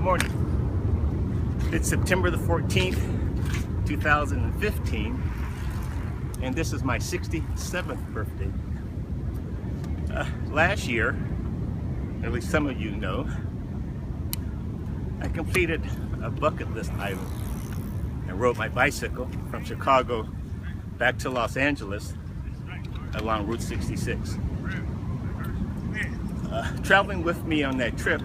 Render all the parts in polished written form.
morning. It's September the 14th, 2015, and this is my 67th birthday. Last year, at least some of you know, I completed a bucket list item and rode my bicycle from Chicago back to Los Angeles along Route 66. Traveling with me on that trip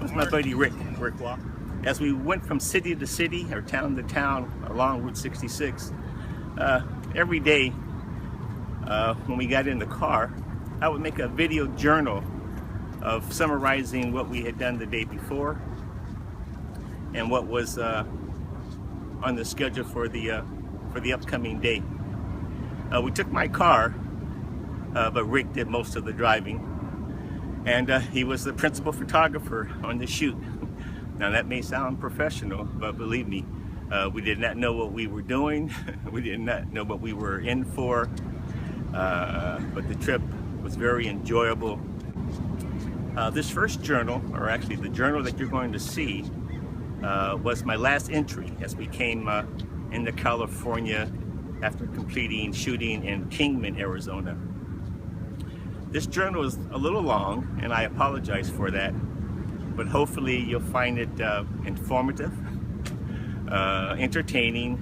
was my buddy Rick Walk. As we went from city to city or town to town along Route 66, every day when we got in the car, I would make a video journal of summarizing what we had done the day before and what was on the schedule for the upcoming day. We took my car, but Rick did most of the driving. And he was the principal photographer on the shoot. Now that may sound professional, but believe me, we did not know what we were doing. We did not know what we were in for, but the trip was very enjoyable. This first journal, or actually the journal that you're going to see, was my last entry as we came into California after completing shooting in Kingman, Arizona. This journal is a little long, and I apologize for that, but hopefully you'll find it informative, entertaining,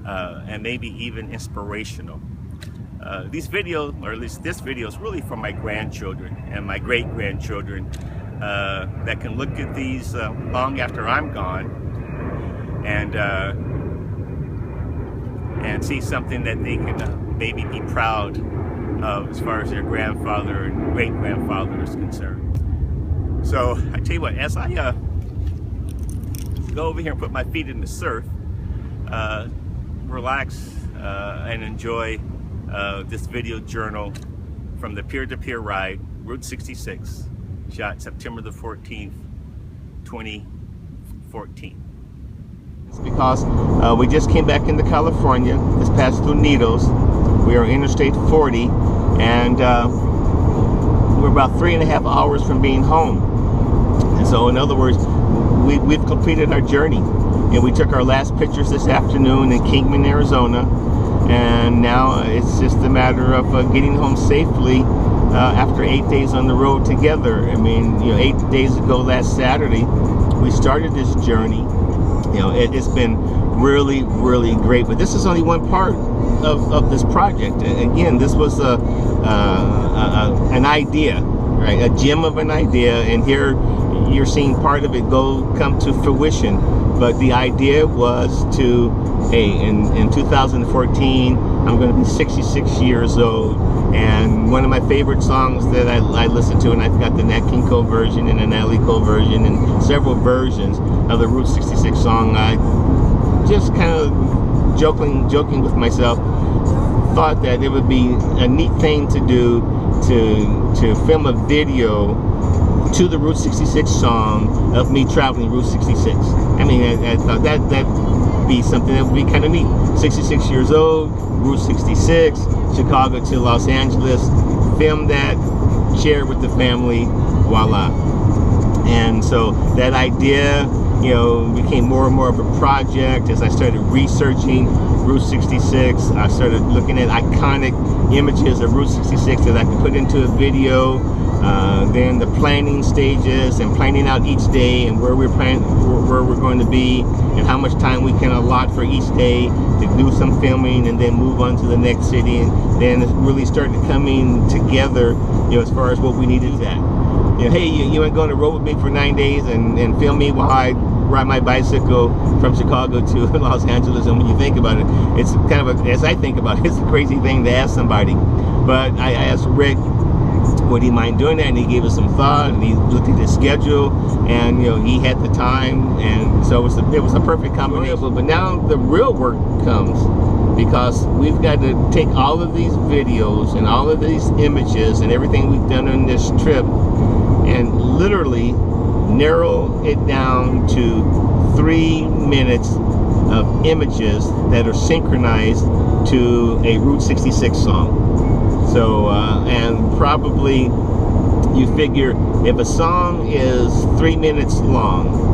and maybe even inspirational. These videos, or at least this video, is really for my grandchildren and my great-grandchildren that can look at these long after I'm gone and see something that they can maybe be proud as far as their grandfather and great-grandfather is concerned. So I tell you what, as I go over here and put my feet in the surf, relax and enjoy this video journal from the Pier Ride, Route 66, shot September the 14th, 2014. It's because we just came back into California, this past through Needles. We are on Interstate 40, and we're about 3.5 hours from being home. And so, in other words, we've completed our journey. And we took our last pictures this afternoon in Kingman, Arizona, and now it's just a matter of getting home safely after 8 days on the road together. I mean, 8 days ago, last Saturday, we started this journey. It's been really, really great. But this is only one part of this project. Again, this was an idea, right? A gem of an idea, and here you're seeing part of it come to fruition. But the idea was to, hey, in 2014, I'm going to be 66 years old, and one of my favorite songs that I listen to, and I've got the Nat King Cole version and an Natalie Cole version and several versions of the Route 66 song. I just kind of joking with myself, thought that it would be a neat thing to do to film a video to the Route 66 song of me traveling Route 66. I mean, I thought that'd be something that would be kind of neat. 66 years old, Route 66, Chicago to Los Angeles, film that, share it with the family, voila. And so that idea, became more and more of a project. As I started researching Route 66, I started looking at iconic images of Route 66 that I could put into a video. Then the planning stages and planning out each day and where we're going to be and how much time we can allot for each day to do some filming and then move on to the next city. And then it really started coming together, as far as what we need to do that. Hey, you ain't going to road with me for 9 days and film me while I ride my bicycle from Chicago to Los Angeles. And when you think about it, it's kind of as I think about it, it's a crazy thing to ask somebody. But I asked Rick, would he mind doing that? And he gave us some thought, and he looked at his schedule, and he had the time, and so it was a perfect combination. But now the real work comes, because we've got to take all of these videos and all of these images and everything we've done on this trip and literally narrow it down to 3 minutes of images that are synchronized to a Route 66 song. So, and probably you figure if a song is 3 minutes long.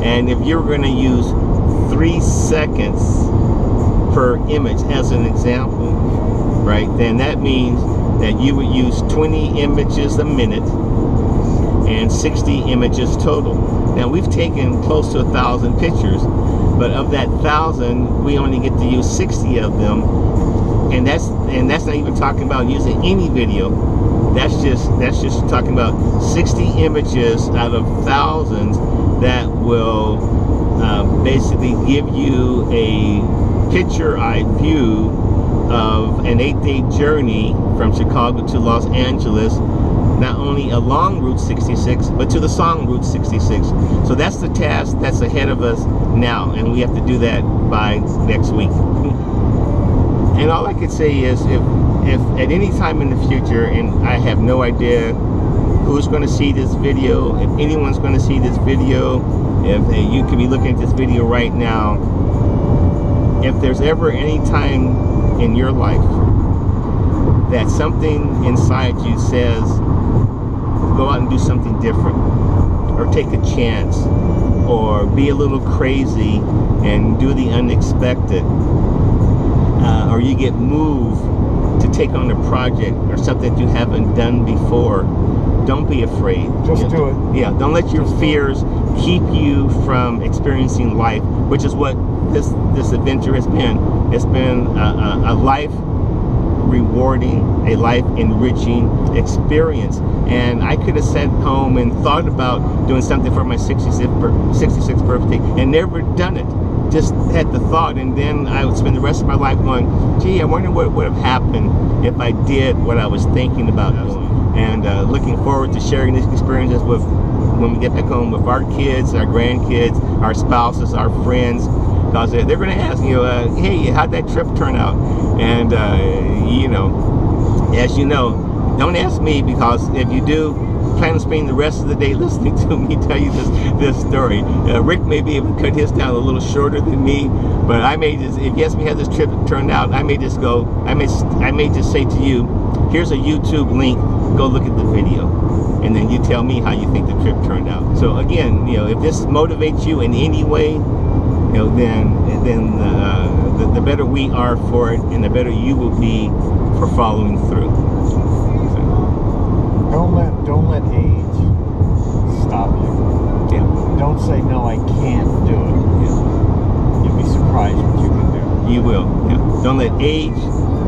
And if you're going to use 3 seconds per image as an example, right, then that means that you would use 20 images a minute and 60 images total. Now we've taken close to 1,000 pictures, but of that 1,000 we only get to use 60 of them, and that's not even talking about using any video. That's just talking about 60 images out of thousands that will basically give you a picture-eye view of an 8-day journey from Chicago to Los Angeles, not only along Route 66, but to the song Route 66. So that's the task that's ahead of us now, and we have to do that by next week. And all I could say is, if at any time in the future, and I have no idea who's going to see this video, if anyone's going to see this video, if you could be looking at this video right now, if there's ever any time in your life that something inside you says, go out and do something different, or take a chance, or be a little crazy and do the unexpected, or you get moved to take on a project or something you haven't done before, don't be afraid. Just do it. Yeah, don't let your fears keep you from experiencing life, which is what this adventure has been. It's been a life rewarding, a life enriching experience. And I could have sat home and thought about doing something for my 66th birthday and never done it. Just had the thought, and then I would spend the rest of my life going, gee, I wonder what would have happened if I did what I was thinking about doing. And looking forward to sharing these experiences with, when we get back home, with our kids, our grandkids, our spouses, our friends, because they're going to ask, hey, how'd that trip turn out? And as you know, don't ask me, because if you do, plan on spending the rest of the day listening to me tell you this story. Rick may be able to cut his down a little shorter than me, but I may just, if you ask me how this trip turned out, I may just say to you, here's a YouTube link, go look at the video, and then you tell me how you think the trip turned out. So again, if this motivates you in any way, then the better we are for it, and the better you will be for following through. Don't let age stop you. Yeah. Don't say, no, I can't do it. Yeah. You'll be surprised what you can do. You will. Yeah. Don't let age,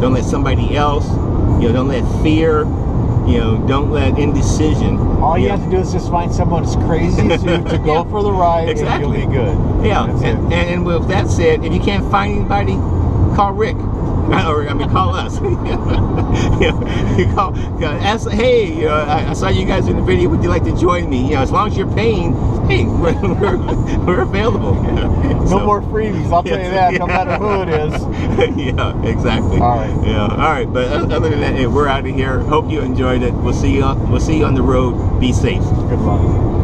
don't let somebody else, don't let fear, don't let indecision. All you have to do is just find someone as crazy as you to go for the ride, exactly. And you'll be good. Yeah, and with that said, if you can't find anybody, call Rick. Or call us. You call, ask, hey, I saw you guys in the video. Would you like to join me? As long as you're paying, hey, we're available. No more freebies. I'll tell you that. No matter who it is. Yeah, exactly. All right. Yeah, all right. But other than that, hey, we're out of here. Hope you enjoyed it. We'll see you on the road. Be safe. Good luck.